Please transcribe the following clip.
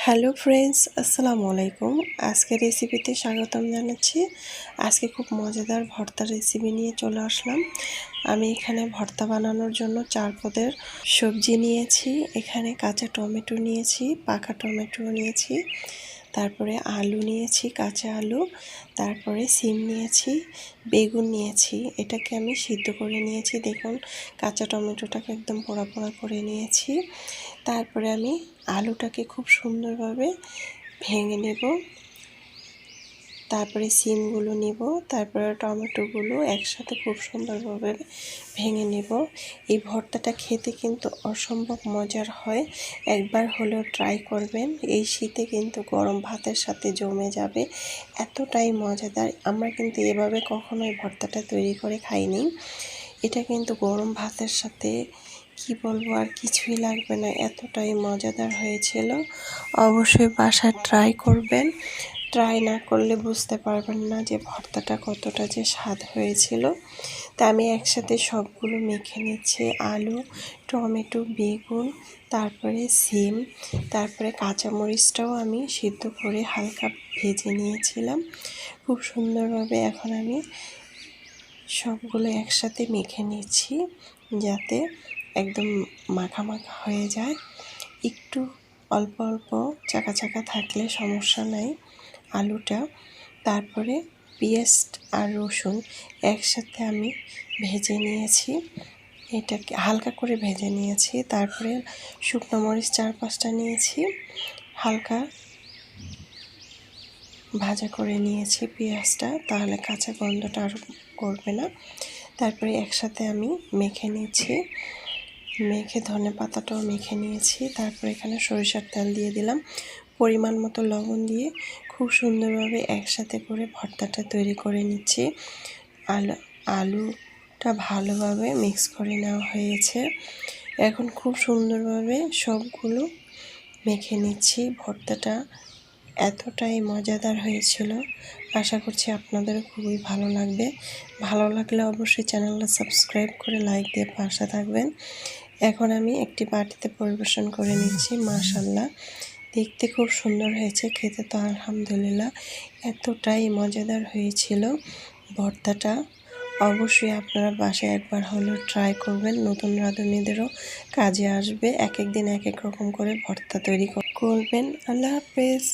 Hello friends, আসসালামু আলাইকুম। আজকে রেসিপিতে স্বাগতম জানাচ্ছি। আজকে খুব মজাদার ভর্তা রেসিপি নিয়ে চলে আসলাম। আমি এখানে ভর্তা বানানোর জন্য 4 পদের সবজি নিয়েছি। এখানে কাঁচা টমেটো নিয়েছি, পাকা টমেটো নিয়েছি, তারপরে আলু নিয়েছি, কাঁচা আলু, তারপরে সিম নিয়েছি, বেগুন নিয়েছি। এটাকে আমি সিদ্ধ করে নিয়েছি। দেখুন, কাঁচা টমেটোটাকে একদম পোড়া পোড়া করে নিয়েছি। তারপরে আমি আলুটাকে খুব সুন্দরভাবে ভেঙে নেব, তারপরে সিমগুলো নিব, তারপরে টমেটোগুলো একসাথে খুব সুন্দরভাবে ভেঙে নেব। এই ভর্তাটা খেতে কিন্তু অসম্ভব মজার হয়, একবার হলেও ট্রাই করবেন। এই শীতে কিন্তু গরম ভাতের সাথে জমে যাবে, এতটাই মজাদার। আমরা কিন্তু এভাবে কখনোই ভর্তাটা তৈরি করে খাইনি। এটা কিন্তু গরম ভাতের সাথে কি বলবো, আর কিছুই লাগবে না, এতটাই মজাদার হয়েছিল। অবশ্যই বাসায় ট্রাই করবেন। ট্রাই না করলে বুঝতে পারবেন না যে ভর্তাটা কতটা যে স্বাদ হয়েছিল। তা আমি একসাথে সবগুলো মেখে নিচ্ছি। আলু, টমেটো, বেগুন, তারপরে সিম, তারপরে কাঁচামরিচটাও আমি সিদ্ধ করে হালকা ভেজে নিয়েছিলাম খুব সুন্দরভাবে। এখন আমি সবগুলো একসাথে মেখে নিচ্ছি যাতে একদম মাখা মাখা হয়ে যায়। একটু অল্প অল্প চাকা চাকা থাকলে সমস্যা নাই আলুটা। তারপরে পেঁয়াজ আর রসুন একসাথে আমি ভেজে নিয়েছি, এটাকে হালকা করে ভেজে নিয়েছি। তারপরে শুকনো মরিচ 4-5টা নিয়েছি, হালকা ভাজা করে নিয়েছি পেঁয়াজটা, তাহলে কাঁচা গন্ধটা আর করবে না। তারপরে একসাথে আমি মেখে নিয়েছি, মেখে ধনে পাতাটাও মেখে নিয়েছি। তারপরে এখানে সরিষার তেল দিয়ে দিলাম, পরিমাণ মতো লবণ দিয়ে খুব সুন্দরভাবে একসাথে করে ভর্তাটা তৈরি করে নিচ্ছি। আলুটা ভালোভাবে মিক্স করে নেওয়া হয়েছে। এখন খুব সুন্দরভাবে সবগুলো মেখে নিচ্ছি। ভর্তাটা এতটাই মজাদার হয়েছিল, আশা করছি আপনাদেরও খুবই ভালো লাগবে। ভালো লাগলে অবশ্যই চ্যানেলটা সাবস্ক্রাইব করে লাইক দিয়ে পাশে থাকবেন। এখন আমি একটি বাটিতে পরিবেশন করে নিচ্ছি। মাশাআল্লাহ, দেখতে খুব সুন্দর হয়েছে, খেতে তো আলহামদুলিল্লাহ এতটাই মজাদার হয়েছিল ভর্তাটা। অবশ্যই আপনারা বাসায় একবার হলেও ট্রাই করবেন, নতুন রাঁধুনিদেরও কাজে আসবে। এক এক দিন এক এক রকম করে ভর্তা তৈরি করবেন। আল্লাহ হাফেজ।